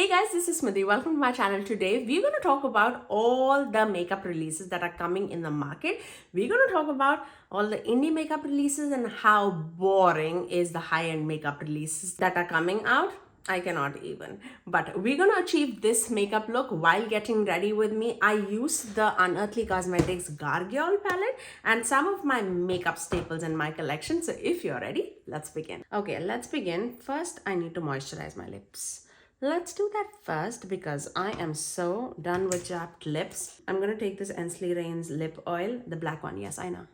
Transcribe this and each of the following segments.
Hey guys, this is Smithy. Welcome to my channel. Today we're going to talk about all the makeup releases that are coming in the market. We're going to talk about all the indie makeup releases and how boring is the high-end makeup releases that are coming out. I cannot even. But we're going to achieve this makeup look while getting ready with me. I use the Unearthly Cosmetics Gargoyle palette and some of my makeup staples in my collection. So if you're ready, let's begin. Okay, let's begin. First, I need to moisturize my lips. Let's do that first because I am so done with chapped lips. I'm going to take this Ensley Rains lip oil, the black one. Yes, I know.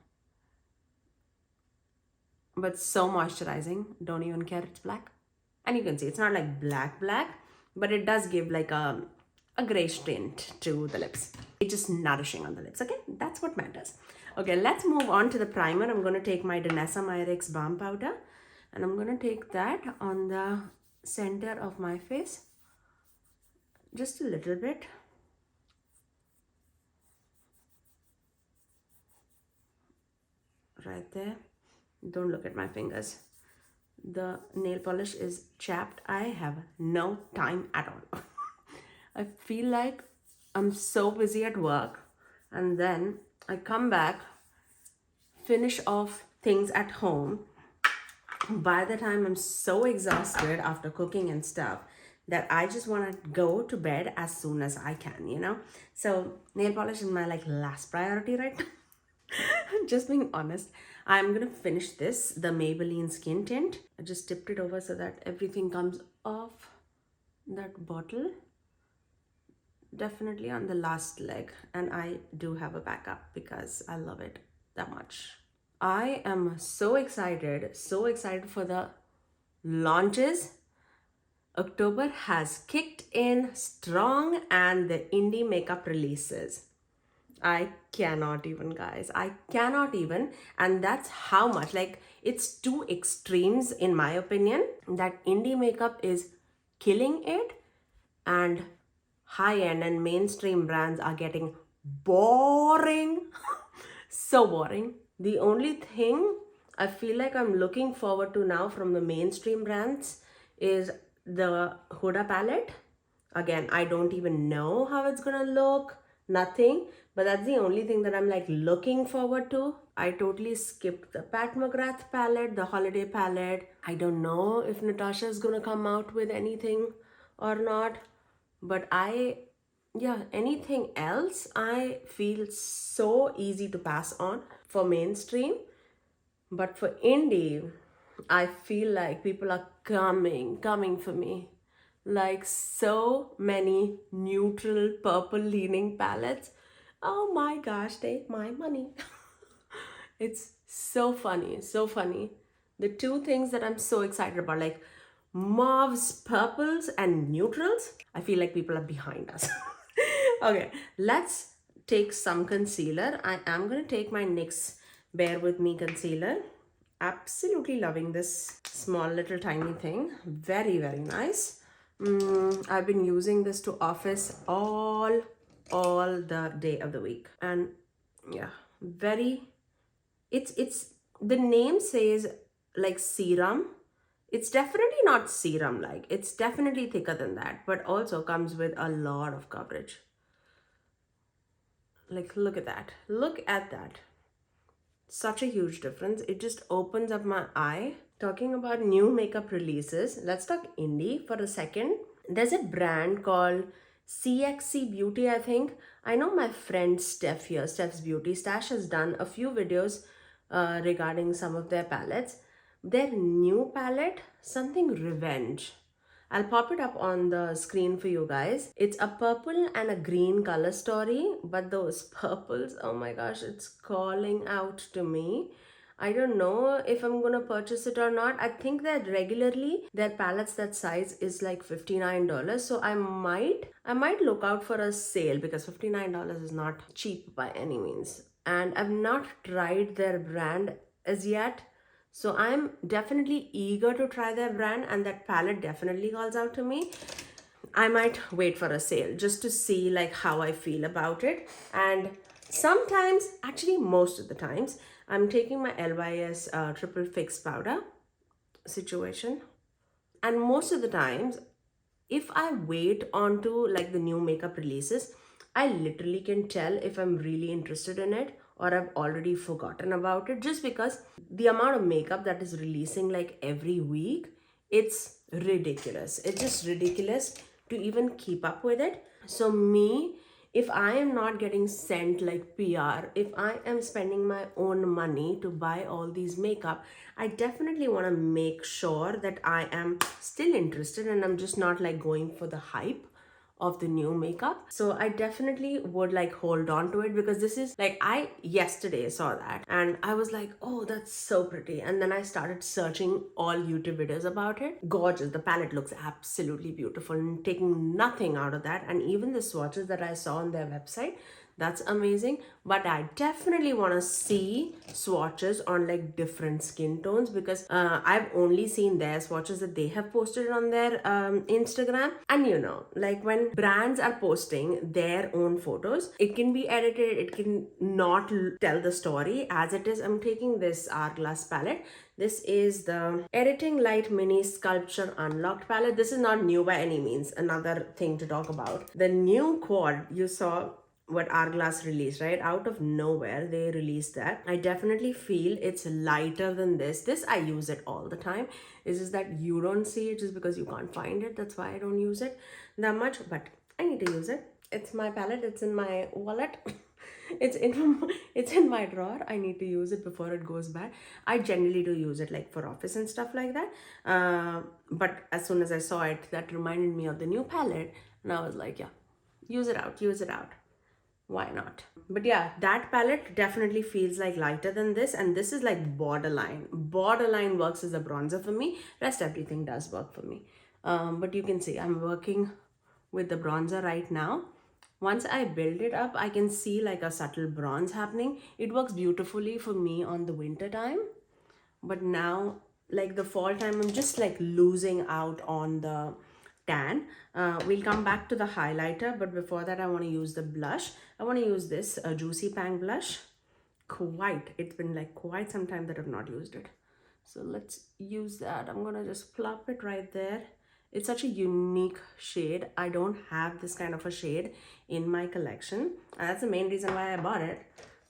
But so moisturizing. Don't even care it's black. And you can see it's not like black, but it does give like a grayish tint to the lips. It's just nourishing on the lips, okay? That's what matters. Okay, let's move on to the primer. I'm going to take my Danessa Myricks Balm Powder and I'm going to take that on the center of my face, just a little bit. Right there. Don't look at my fingers. The nail polish is chapped. I have no time at all. I feel like I'm so busy at work and then I come back, finish off things at home. By the time I'm so exhausted after cooking and stuff that I just want to go to bed as soon as I can, you know? So nail polish is my like last priority right now. Just being honest. I'm gonna finish this, the Maybelline Skin Tint. I just tipped it over so that everything comes off that bottle. Definitely on the last leg, and I do have a backup because I love it that much. I am so excited for the launches. October has kicked in strong and the indie makeup releases. I cannot even, guys. I cannot even. And that's how much, like, it's two extremes in my opinion, that indie makeup is killing it and high-end and mainstream brands are getting boring. So boring. The only thing I feel like I'm looking forward to now from the mainstream brands is the Huda palette. Again, I don't even know how it's gonna look, nothing, but that's the only thing that I'm like looking forward to. I totally skipped the Pat McGrath palette, the holiday palette. I don't know if Natasha is gonna come out with anything or not, but anything else I feel so easy to pass on for mainstream. But for indie, I feel like people are coming for me. Like so many neutral purple leaning palettes. Oh my gosh, take my money. It's so funny, so funny. The two things that I'm so excited about, like mauves, purples, and neutrals, I feel like people are behind us. Okay, let's take some concealer. I am going to take my NYX Bear With Me concealer. Absolutely loving this small little tiny thing. Very, very nice. I've been using this to office all the day of the week. And yeah, it's the name says like serum. It's definitely not serum like. It's definitely thicker than that, but also comes with a lot of coverage. Like, look at that. Look at that. Such a huge difference. It just opens up my eye. Talking about new makeup releases, let's talk indie for a second. There's a brand called CXC Beauty, I think. I know my friend Steph here, Steph's Beauty Stash, has done a few videos regarding some of their palettes. Their new palette, something Revenge. I'll pop it up on the screen for you guys. It's a purple and a green color story, but those purples, oh my gosh, it's calling out to me. I don't know if I'm gonna purchase it or not. I think that regularly their palettes that size is like $59. So I might look out for a sale because $59 is not cheap by any means. And I've not tried their brand as yet. So I'm definitely eager to try their brand and that palette definitely calls out to me. I might wait for a sale just to see like how I feel about it. And sometimes, actually most of the times, I'm taking my LYS Triple Fix Powder situation. And most of the times, if I wait onto like the new makeup releases, I literally can tell if I'm really interested in it or I've already forgotten about it, just because the amount of makeup that is releasing like every week, it's ridiculous. It's just ridiculous to even keep up with it. So me, if I am not getting sent like PR, if I am spending my own money to buy all these makeup, I definitely want to make sure that I am still interested and I'm just not like going for the hype of the new makeup. So I definitely would like hold on to it, because this is like, I yesterday saw that and I was like, oh, that's so pretty. And then I started searching all YouTube videos about it. Gorgeous. The palette looks absolutely beautiful and taking nothing out of that. And even the swatches that I saw on their website, that's amazing. But I definitely want to see swatches on like different skin tones, because I've only seen their swatches that they have posted on their Instagram. And you know, like when brands are posting their own photos, it can be edited, it can not tell the story as it is. I'm taking this Hourglass palette. This is the Editing Light Mini Sculpture Unlocked palette. This is not new by any means. Another thing to talk about. The new quad, you saw what Hourglass released, right? Out of nowhere, they released that. I definitely feel it's lighter than this. This, I use it all the time. It's just that you don't see it just because you can't find it. That's why I don't use it that much, but I need to use it. It's my palette. It's in my wallet. it's in my drawer. I need to use it before it goes bad. I generally do use it like for office and stuff like that. But as soon as I saw it, that reminded me of the new palette, and I was like, yeah, use it out, use it out. Why not? But yeah, that palette definitely feels like lighter than this, and this is like borderline works as a bronzer for me. Rest everything does work for me. But you can see I'm working with the bronzer right now. Once I build it up, I can see like a subtle bronze happening. It works beautifully for me on the winter time, but now like the fall time, I'm just like losing out on the tan. We'll come back to the highlighter, but before that I want to use the blush. I want to use this Juicy Pang blush. It's been like quite some time that I've not used it, so let's use that. I'm gonna just plop it right there. It's such a unique shade. I don't have this kind of a shade in my collection, and that's the main reason why I bought it,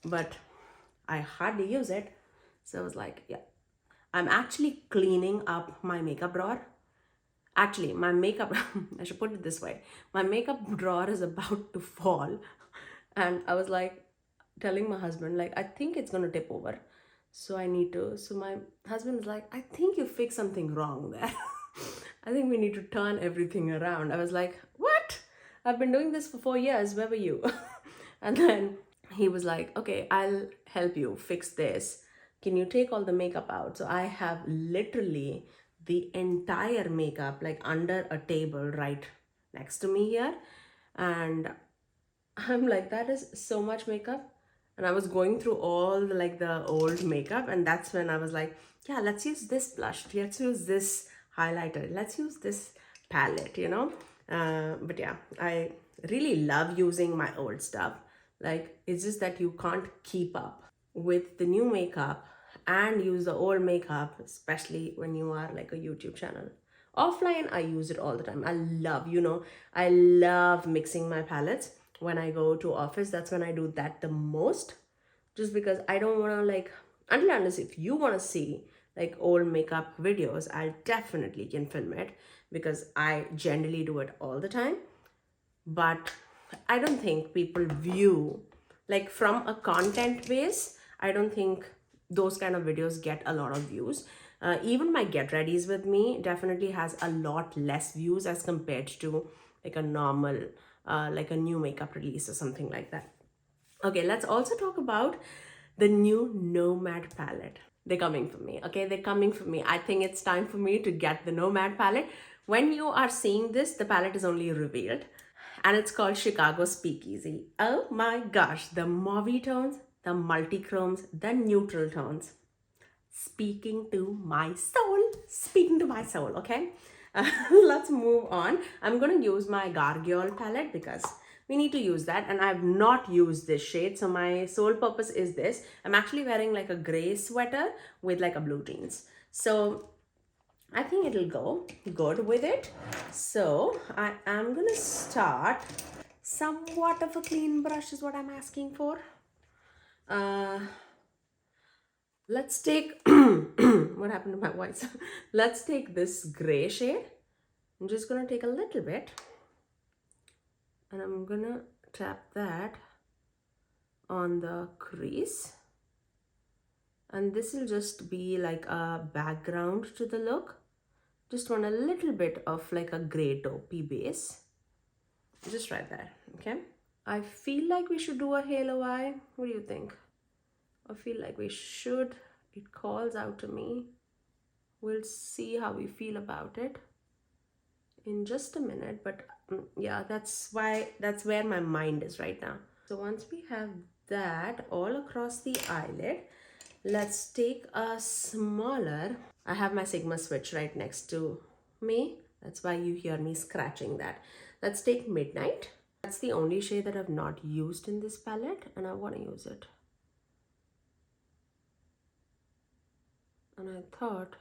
but I hardly use it. So I was like, yeah, I'm actually cleaning up my makeup drawer. Actually, my makeup, I should put it this way, my makeup drawer is about to fall. And I was like telling my husband, like, I think it's going to tip over. So I need to, so my husband is like, I think you fixed something wrong there. I think we need to turn everything around. I was like, what? I've been doing this for 4 years. Where were you? And then he was like, okay, I'll help you fix this. Can you take all the makeup out? So I have literally the entire makeup like under a table right next to me here. And I'm like, that is so much makeup. And I was going through all the, like the old makeup, and that's when I was like, yeah, let's use this blush, let's use this highlighter, let's use this palette, you know. But yeah, I really love using my old stuff. Like, it's just that you can't keep up with the new makeup and use the old makeup, especially when you are like a YouTube channel. Offline, I use it all the time. I love mixing my palettes. When I go to office, that's when I do that the most, just because I don't want to like, unless if you want to see like old makeup videos, I definitely can film it, because I generally do it all the time. But I don't think people view like from a content base. I don't think those kind of videos get a lot of views. Even my get readies with me definitely has a lot less views as compared to like a normal like a new makeup release or something like that. Okay, let's also talk about the new Nomad palette. They're coming for me. Okay, they're coming for me. I think it's time for me to get the Nomad palette. When you are seeing this, the palette is only revealed, and it's called Chicago Speakeasy. Oh my gosh, the mauve tones, the multi-chromes, the neutral tones. Speaking to my soul, okay? Let's move on. I'm going to use my Gargoyle palette because we need to use that, and I've not used this shade, so my sole purpose is this. I'm actually wearing like a gray sweater with like a blue jeans. So I think it'll go good with it. So I am gonna start. Somewhat of a clean brush is what I'm asking for. Uh, let's take what happened to my voice? Let's take this gray shade. I'm just gonna take a little bit and I'm gonna tap that on the crease, and this will just be like a background to the look. Just want a little bit of like a gray taupey base, just right there. Okay, I feel like we should do a halo eye. What do you think? I feel like we should. It calls out to me. We'll see how we feel about it in just a minute, but yeah, that's where my mind is right now. So once we have that all across the eyelid, let's take a smaller, I have my Sigma switch right next to me, that's why you hear me scratching that. Let's take Midnight. That's the only shade that I've not used in this palette and I want to use it. And I thought,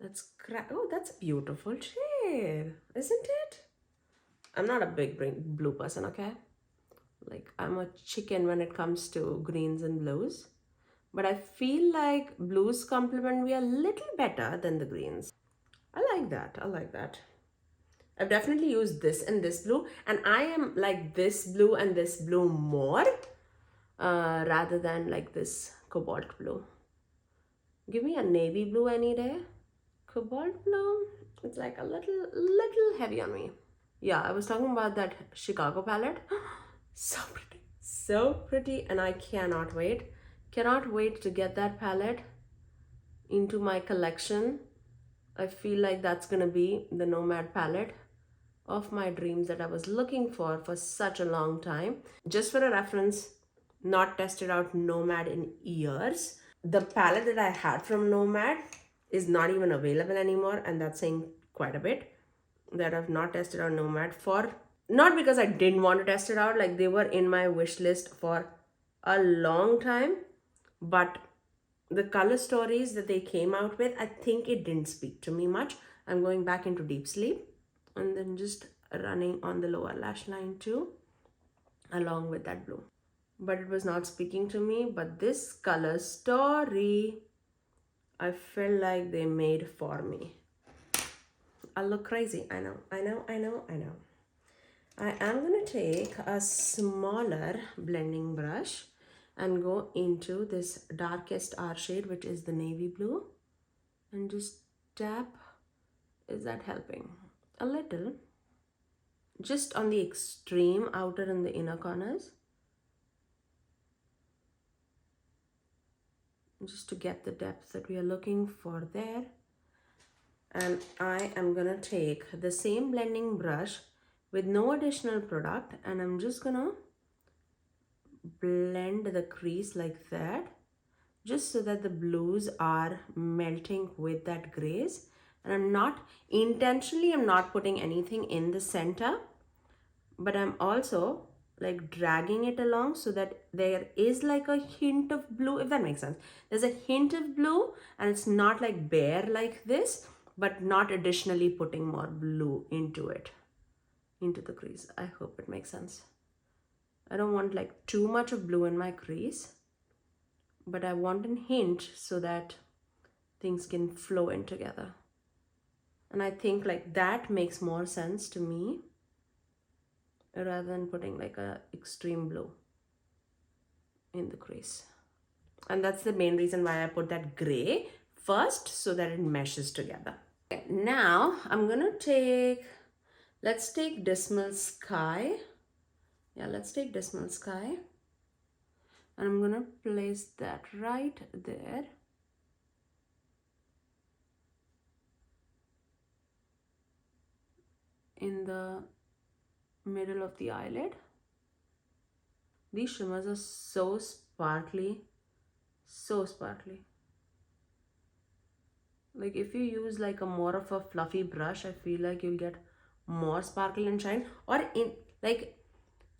oh, that's a beautiful shade, isn't it? I'm not a big blue person, okay? Like, I'm a chicken when it comes to greens and blues. But I feel like blues complement me a little better than the greens. I like that. I like that. I've definitely used this and this blue. And I am like this blue and this blue more rather than like this cobalt blue. Give me a navy blue any day. Cobalt blue, it's like a little heavy on me. Yeah, I was talking about that Chicago palette. So pretty, so pretty, and I cannot wait to get that palette into my collection. I feel like that's gonna be the Nomad palette of my dreams that I was looking for such a long time. Just for a reference, not tested out Nomad in years. The palette that I had from Nomad is not even available anymore, and that's saying quite a bit that I've not tested out Nomad for. Not because I didn't want to test it out, like they were in my wish list for a long time, but the color stories that they came out with, I think it didn't speak to me much. I'm going back into deep sleep and then just running on the lower lash line too, along with that blue. But it was not speaking to me, but this color story, I felt like they made for me. I look crazy, I know. I am going to take a smaller blending brush and go into this darkest R shade, which is the navy blue, and just tap. Is that helping? A little. Just on the extreme outer and the inner corners. Just to get the depth that we are looking for there. And I am going to take the same blending brush with no additional product, and I'm just gonna blend the crease like that, just so that the blues are melting with that grays. And I'm not putting anything in the center, but I'm also like dragging it along so that there is like a hint of blue, if that makes sense. There's a hint of blue and it's not like bare like this, but not additionally putting more blue into it, into the crease. I hope it makes sense. I don't want like too much of blue in my crease, but I want a hint so that things can flow in together. And I think like that makes more sense to me rather than putting like a extreme blue in the crease. And that's the main reason why I put that gray first, so that it meshes together. Okay, now I'm gonna let's take Dismal Sky. Yeah, let's take Dismal Sky. And I'm gonna place that right there. In the middle of the eyelid. These shimmers are so sparkly, so sparkly. Like if you use like a more of a fluffy brush, I feel like you'll get more sparkle and shine, or in like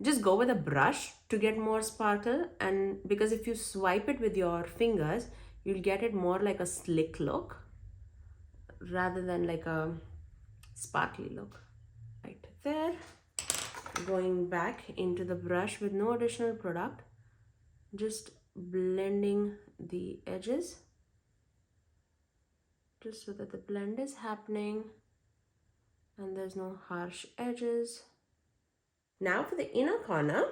just go with a brush to get more sparkle. And because if you swipe it with your fingers, you'll get it more like a slick look. rather than like a sparkly look. Right there. Going back into the brush with no additional product, just blending the edges just so that the blend is happening and there's no harsh edges. Now for the inner corner.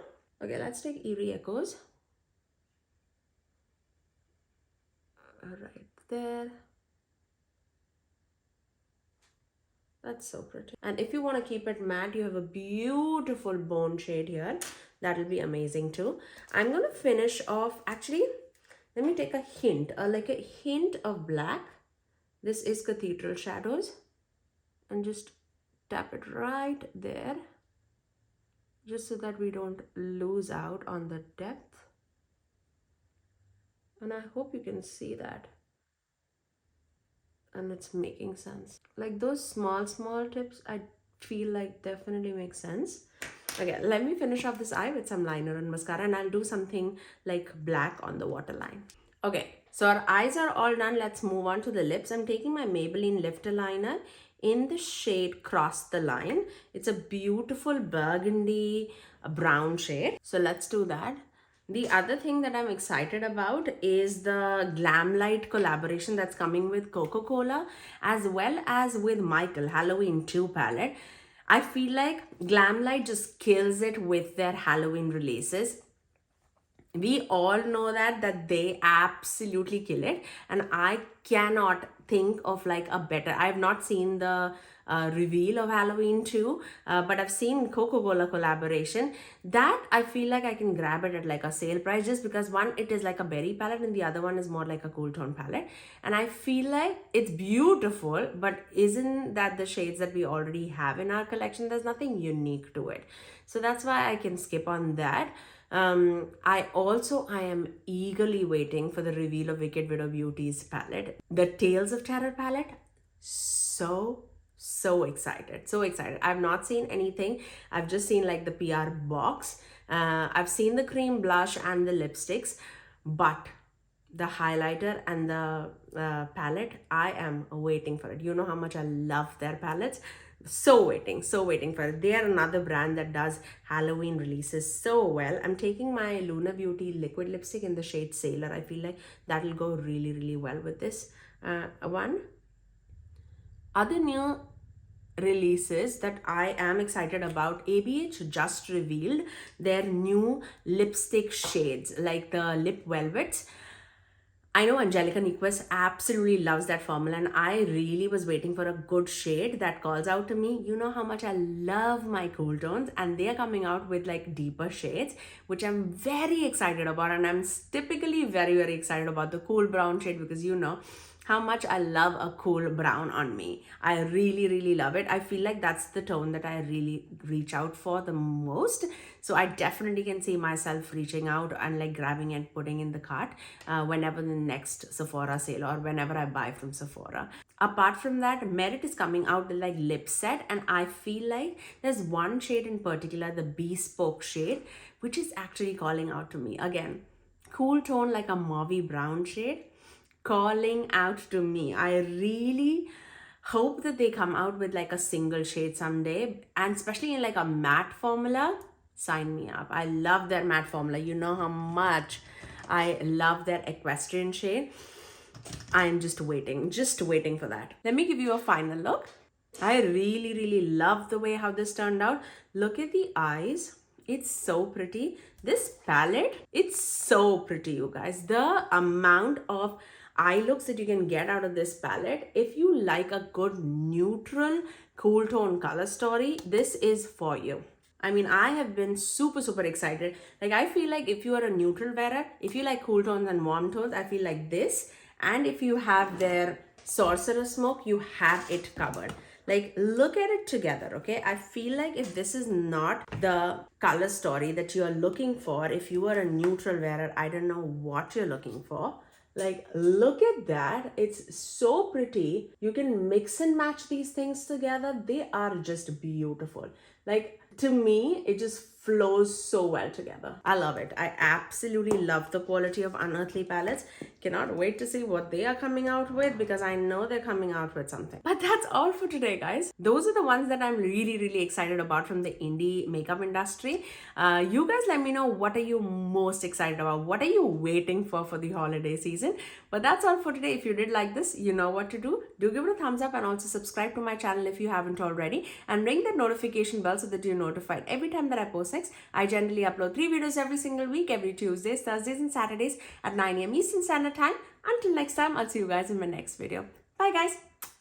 Okay, let's take Eerie Echoes. Right there. That's so pretty. And if you want to keep it matte, you have a beautiful bone shade here. That'll be amazing too. I'm going to finish off, actually, let me take a hint, like a hint of black. This is Cathedral Shadows. And just tap it right there, just so that we don't lose out on the depth. And I hope you can see that. And it's making sense. Like those small tips, I feel like definitely make sense. Okay, let me finish off this eye with some liner and mascara, and I'll do something like black on the waterline. Okay, so our eyes are all done. Let's move on to the lips. I'm taking my Maybelline Lifter Liner in the shade Cross the Line. It's a beautiful burgundy brown shade. So let's do that. The other thing that I'm excited about is the Glam Light collaboration that's coming with Coca-Cola as well as with Michael Halloween 2 palette. I feel like Glam Light just kills it with their Halloween releases. We all know that they absolutely kill it, and I cannot think of like a better. I have not seen the reveal of Halloween 2, but I've seen Coca-Cola collaboration. That I feel like I can grab it at like a sale price, just because one, it is like a berry palette and the other one is more like a cool tone palette, and I feel like it's beautiful, but isn't that the shades that we already have in our collection? There's nothing unique to it, so that's why I can skip on that. I am eagerly waiting for the reveal of Wicked Widow Beauty's palette, the Tales of Terror palette. So excited. I've not seen anything. I've just seen like the PR box. I've seen the cream blush and the lipsticks, but the highlighter and the palette, I am waiting for it. You know how much I love their palettes. So waiting for it. They are another brand that does Halloween releases so well. I'm taking my Luna Beauty liquid lipstick in the shade Sailor. I feel like that'll go really well with this one. Other new releases that I am excited about, ABH just revealed their new lipstick shades, like the lip velvets. I know Angelica Nyquist absolutely loves that formula, and I really was waiting for a good shade that calls out to me. You know how much I love my cool tones, and they are coming out with like deeper shades, which I'm very excited about. And I'm typically very excited about the cool brown shade, because you know how much I love a cool brown on me. I really love it. I feel like that's the tone that I really reach out for the most. So I definitely can see myself reaching out and like grabbing and putting in the cart whenever the next Sephora sale or whenever I buy from Sephora. Apart from that, Merit is coming out with like lip set, and I feel like there's one shade in particular, the Bespoke shade, which is actually calling out to me. Again, cool tone, like a mauvey brown shade, calling out to me. I really hope that they come out with like a single shade someday, and especially in like a matte formula. Sign me up. I love their matte formula. You know how much I love their equestrian shade. I'm just waiting for that. Let me give you a final look. I really love the way how this turned out. Look at the eyes. It's so pretty. This palette, it's so pretty, you guys. The amount of eye looks that you can get out of this palette, if you like a good neutral cool tone color story, this is for you. I mean, I have been super excited. Like, I feel like if you are a neutral wearer, if you like cool tones and warm tones, I feel like this, and if you have their Sorcerer Smoke, you have it covered. Like, look at it together, okay? I feel like if this is not the color story that you are looking for, if you are a neutral wearer, I don't know what you're looking for. Like, look at that. It's so pretty. You can mix and match these things together. They are just beautiful. Like, to me, it just flows so well together. I love it. I absolutely love the quality of Unearthly palettes. Cannot wait to see what they are coming out with, because I know they're coming out with something. But that's all for today, guys. Those are the ones that I'm really excited about from the indie makeup industry. You guys let me know, what are you most excited about? What are you waiting for the holiday season? But that's all for today. If you did like this, you know what to do. Do give it a thumbs up and also subscribe to my channel if you haven't already, and ring that notification bell so that you're notified every time that I post next. I generally upload 3 videos every single week, every Tuesdays, Thursdays and Saturdays at 9 a.m. Eastern Standard Time. Until next time, I'll see you guys in my next video. Bye guys.